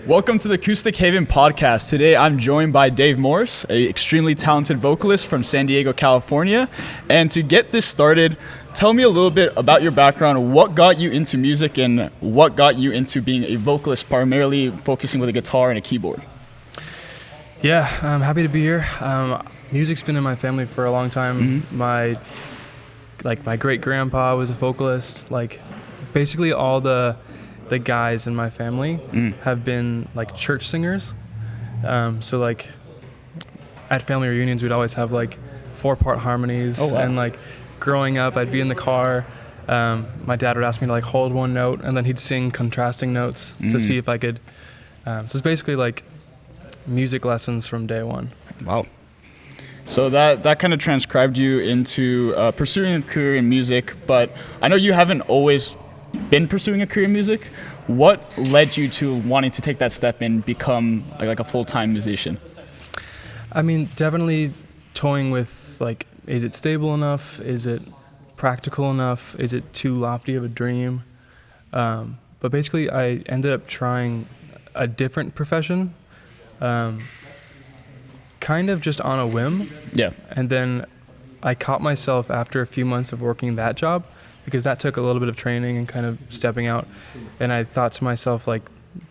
Welcome to the Acoustic Haven Podcast. Today I'm joined by Dave Morris, an extremely talented vocalist from San Diego, California. And to get this started, tell me a little bit about your background, what got you into music and what got you into being a vocalist, primarily focusing with a guitar and a keyboard. Yeah, I'm happy to be here. Music's been in my family for a long time. My great-grandpa was a vocalist. Basically all the guys in my family have been church singers. So at family reunions we'd always have 4-part harmonies. Oh, wow. And growing up I'd be in the car. My dad would ask me to hold one note and then he'd sing contrasting notes to see if I could. So it's basically music lessons from day one. Wow. So that kind of transcribed you into pursuing a career in music, but I know you haven't always been pursuing a career in music. What led you to wanting to take that step and become a full-time musician? I mean, definitely toying with is it stable enough? Is it practical enough? Is it too lofty of a dream? But basically I ended up trying a different profession, kind of just on a whim. Yeah. And then I caught myself after a few months of working that job, because that took a little bit of training and kind of stepping out. And I thought to myself,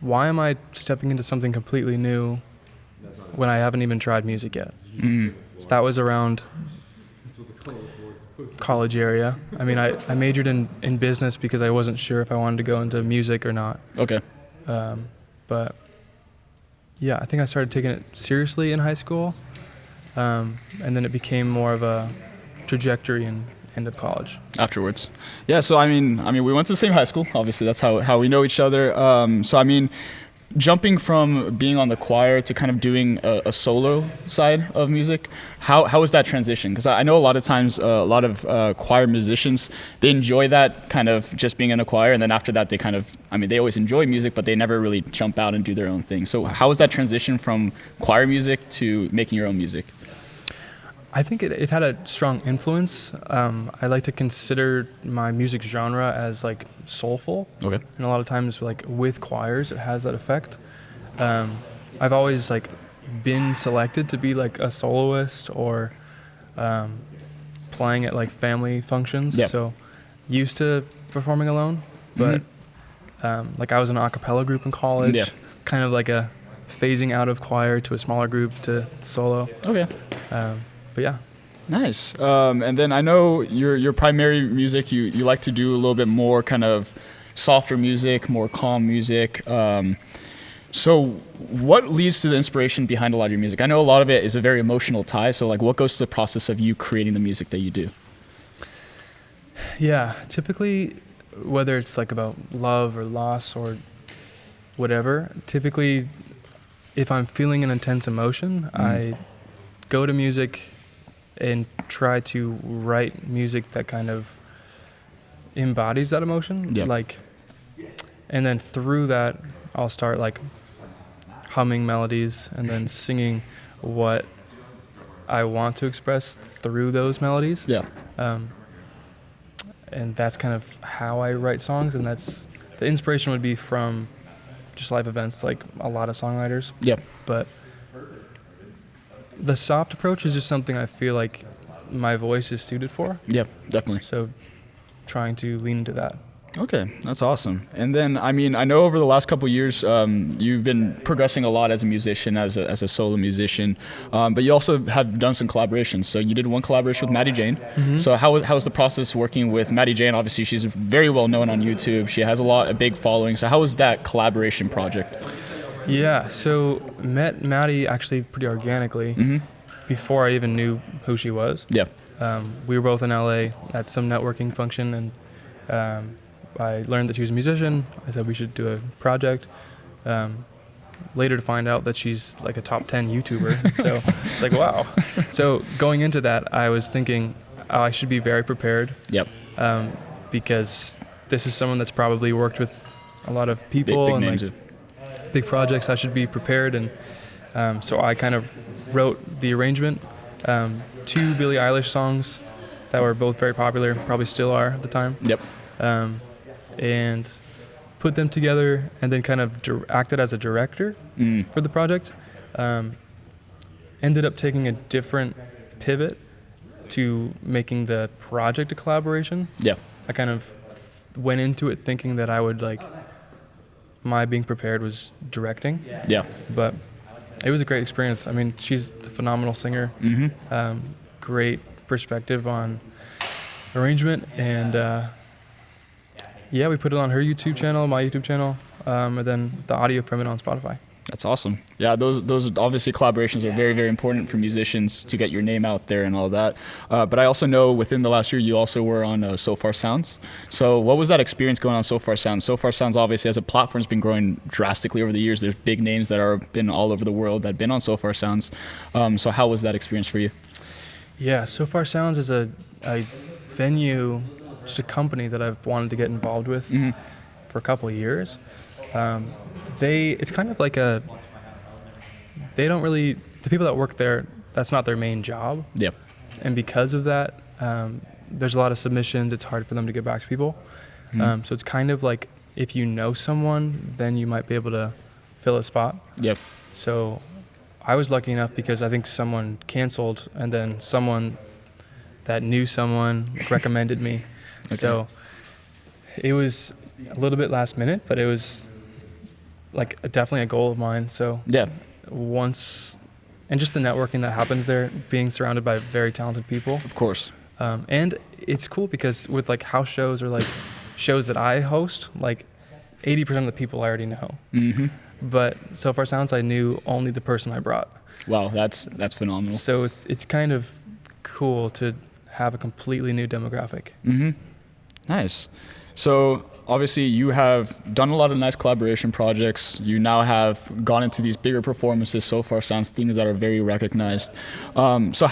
why am I stepping into something completely new when I haven't even tried music yet? So that was around college area. I mean, I majored in business because I wasn't sure if I wanted to go into music or not. Okay. But yeah, I think I started taking it seriously in high school. And then it became more of a trajectory in end of college afterwards. Yeah, so I mean we went to the same high school, obviously that's how we know each other. So I mean, jumping from being on the choir to kind of doing a solo side of music, how was that transition? Because I know a lot of times a lot of choir musicians, they enjoy that kind of just being in a choir, and then after that they always enjoy music, but they never really jump out and do their own thing. So how was that transition from choir music to making your own music? I think it had a strong influence. I like to consider my music genre as soulful. Okay. And a lot of times with choirs it has that effect. I've always been selected to be a soloist or playing at family functions. Yeah. So used to performing alone, but I was in an a cappella group in college. Yeah. Kind of a phasing out of choir to a smaller group to solo. Okay. But yeah. Nice. And then I know your primary music, you like to do a little bit more kind of softer music, more calm music. So what leads to the inspiration behind a lot of your music? I know a lot of it is a very emotional tie. So what goes to the process of you creating the music that you do? Yeah, typically, whether it's about love or loss or whatever, typically if I'm feeling an intense emotion, I go to music and try to write music that kind of embodies that emotion. Yeah. And then through that, I'll start humming melodies and then singing what I want to express through those melodies. Yeah. And that's kind of how I write songs, and that's the inspiration would be from just life events, like a lot of songwriters. Yeah. But the soft approach is just something I feel like my voice is suited for. Yeah, definitely. So trying to lean into that. Okay, that's awesome. And then, I know over the last couple of years, you've been progressing a lot as a musician, as a solo musician, but you also have done some collaborations. So you did one collaboration with Maddie Jane. Mm-hmm. So how was the process working with Maddie Jane? Obviously, she's very well known on YouTube. She has a big following. So how was that collaboration project? Yeah, so met Maddie actually pretty organically before I even knew who she was. Yeah. We were both in LA at some networking function, and I learned that she was a musician. I said we should do a project. Later to find out that she's a top 10 YouTuber. So it's wow. So going into that, I was thinking, I should be very prepared. Yep. Because this is someone that's probably worked with a lot of people big and names. Big projects. I should be prepared. And so I kind of wrote the arrangement, 2 Billie Eilish songs that were both very popular, probably still are at the time. Yep. And put them together and then kind of acted as a director for the project. Ended up taking a different pivot to making the project a collaboration. Yeah. I kind of went into it thinking that I would my being prepared was directing. Yeah. But it was a great experience. I mean, she's a phenomenal singer. Great perspective on arrangement, and we put it on her YouTube channel, my YouTube channel, and then the audio from it on Spotify. That's awesome. Yeah, those obviously collaborations are very, very important for musicians to get your name out there and all that. But I also know within the last year you also were on So Far Sounds. So what was that experience going on So Far Sounds? So Far Sounds obviously as a platform has been growing drastically over the years. There's big names that are been all over the world that have been on So Far Sounds. So how was that experience for you? Yeah, So Far Sounds is a venue, just a company that I've wanted to get involved with for a couple of years. It's kind of like they don't really, the people that work there, that's not their main job. Yep. And because of that, there's a lot of submissions. It's hard for them to get back to people. So it's kind of like if you know someone, then you might be able to fill a spot. Yep. So I was lucky enough because I think someone canceled and then someone that knew someone recommended me. Okay. So it was a little bit last minute, but it was definitely a goal of mine. So yeah, and just the networking that happens there, being surrounded by very talented people. Of course. And it's cool because with house shows or shows that I host, 80% of the people I already know. But So Far Sounds, I knew only the person I brought. Wow, that's phenomenal. So it's kind of cool to have a completely new demographic. Nice. So obviously you have done a lot of nice collaboration projects. You now have gone into these bigger performances. So Far Sounds, things that are very recognized. So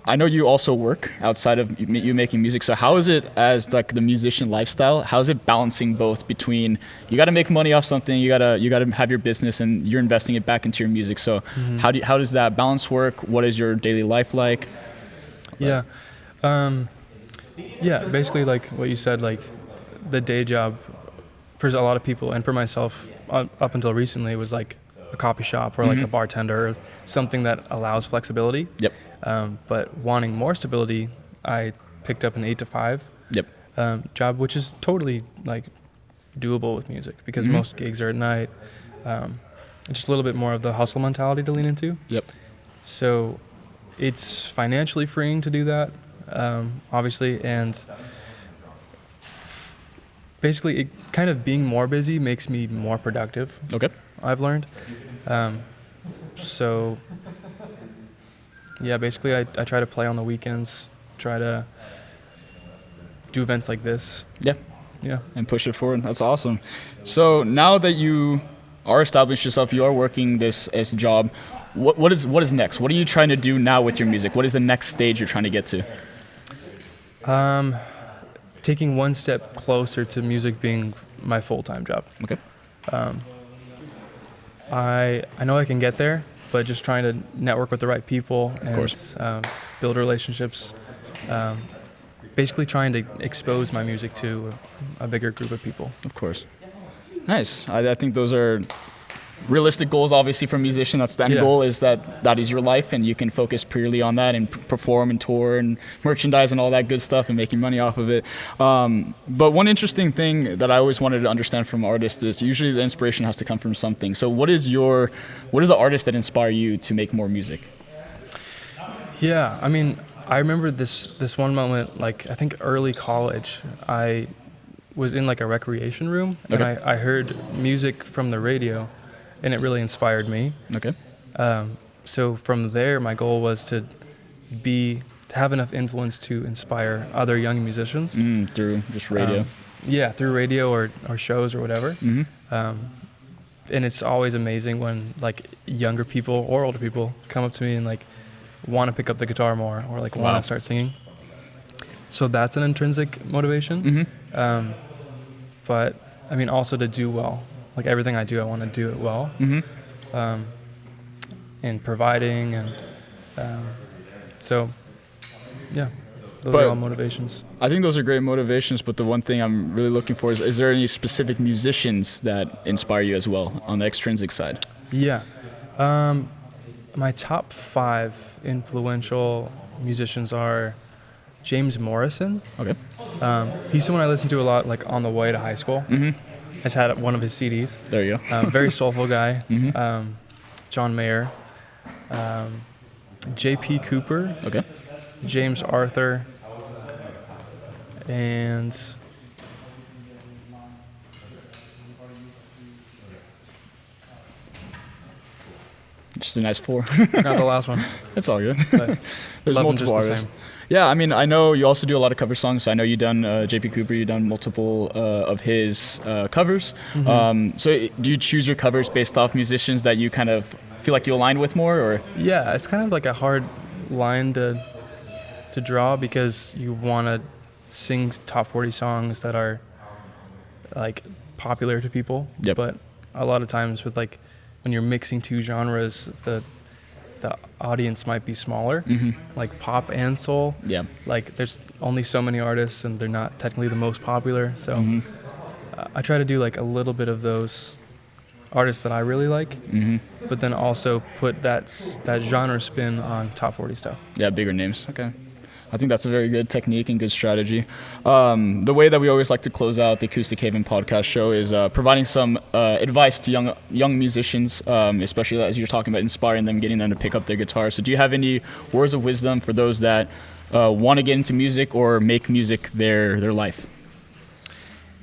I know you also work outside of you making music. So how is it as the musician lifestyle? How is it balancing both between you got to make money off something, you got to have your business, and you're investing it back into your music. So how does that balance work? What is your daily life like? Yeah. Basically what you said, the day job for a lot of people and for myself up until recently was a coffee shop or a bartender or something that allows flexibility. Yep. But wanting more stability, I picked up an 8 to 5 job, which is totally doable with music because most gigs are at night. It's just a little bit more of the hustle mentality to lean into. Yep. So it's financially freeing to do that, obviously, and basically it kind of being more busy makes me more productive. Okay. I've learned. So yeah, basically I try to play on the weekends, try to do events like this. Yeah. Yeah. And push it forward. That's awesome. So now that you are established yourself, you are working this as a job, what is next? What are you trying to do now with your music? What is the next stage you're trying to get to? Taking one step closer to music being my full-time job. Okay. I know I can get there, but just trying to network with the right people and build relationships. Basically trying to expose my music to a bigger group of people. Of course. Nice. I think those are realistic goals, obviously, for a musician. That's the end goal, is that is your life, and you can focus purely on that and perform and tour and merchandise and all that good stuff and making money off of it. But one interesting thing that I always wanted to understand from artists is usually the inspiration has to come from something. So what is the artist that inspired you to make more music? Yeah, I mean, I remember this one moment, I think early college. I was in a recreation room, and I heard music from the radio, and it really inspired me. Okay. So from there, my goal was to have enough influence to inspire other young musicians. Through just radio. Through radio or shows or whatever. And it's always amazing when younger people or older people come up to me and want to pick up the guitar more or want to start singing. So that's an intrinsic motivation. But I mean, also to do well. Everything I do, I want to do it well. And providing, and so, yeah. those are all motivations. I think those are great motivations, but the one thing I'm really looking for is there any specific musicians that inspire you as well on the extrinsic side? Yeah. My top 5 influential musicians are James Morrison. Okay. He's someone I listen to a lot, like on the way to high school. I just had one of his CDs. There you go. Very soulful guy. John Mayer. J.P. Cooper. Okay. James Arthur. And just a nice 4. Not the last one. It's all good. There's multiple artists. The yeah, I mean, I know you also do a lot of cover songs. I know you've done J.P. Cooper, you've done multiple of his covers. So do you choose your covers based off musicians that you kind of feel like you align with more? Or yeah, it's kind of like a hard line to draw because you want to sing top 40 songs that are like popular to people. Yep. But a lot of times with like when you're mixing 2 genres, the audience might be smaller, like pop and soul. Yeah. Like there's only so many artists and they're not technically the most popular. So I try to do like a little bit of those artists that I really like, but then also put that genre spin on top 40 stuff. Yeah, bigger names. Okay. I think that's a very good technique and good strategy. The way that we always like to close out the Acoustic Haven podcast show is providing some advice to young musicians, especially as you're talking about inspiring them, getting them to pick up their guitar. So do you have any words of wisdom for those that want to get into music or make music their life?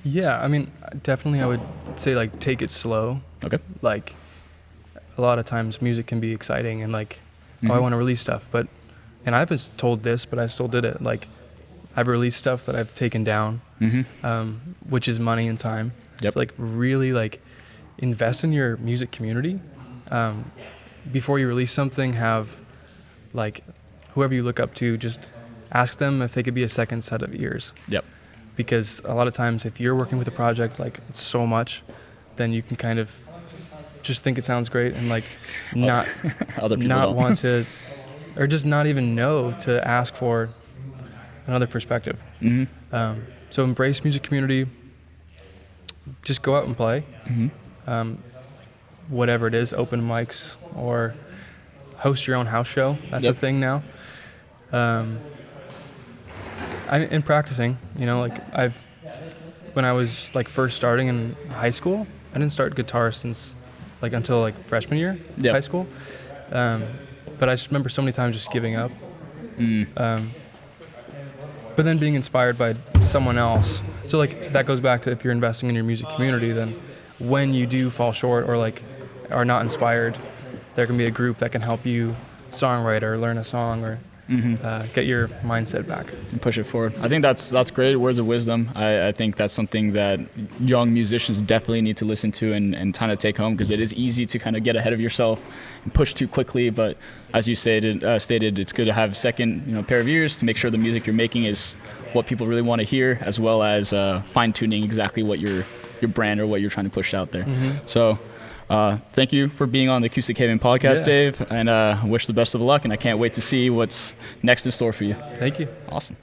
Yeah, I mean, definitely I would say like take it slow. Okay. Like a lot of times music can be exciting and like, oh, I want to release stuff, but and I was told this, but I still did it. Like, I've released stuff that I've taken down, which is money and time. Yep. So, like, really, like, invest in your music community. Before you release something, have, like, whoever you look up to, just ask them if they could be a second set of ears. Yep. Because a lot of times, if you're working with a project, like, it's so much, then you can kind of just think it sounds great and, like, not Other people not don't. want to... or just not even know to ask for another perspective. So embrace music community. Just go out and play. Whatever it is, open mics or host your own house show. That's a thing now. In practicing, you know, like when I was like first starting in high school, I didn't start guitar since like until like freshman year of high school. But I just remember so many times just giving up. But then being inspired by someone else. So like that goes back to if you're investing in your music community, then when you do fall short or like are not inspired, there can be a group that can help you songwrite or learn a song or get your mindset back. And push it forward. I think that's great words of wisdom. I think that's something that young musicians definitely need to listen to and kind of take home, because it is easy to kind of get ahead of yourself and push too quickly. But as you stated, it's good to have a second pair of ears to make sure the music you're making is what people really want to hear, as well as fine-tuning exactly what your brand or what you're trying to push out there. So thank you for being on the Acoustic Haven Podcast, Dave, and wish the best of luck, and I can't wait to see what's next in store for you. Thank you. Awesome.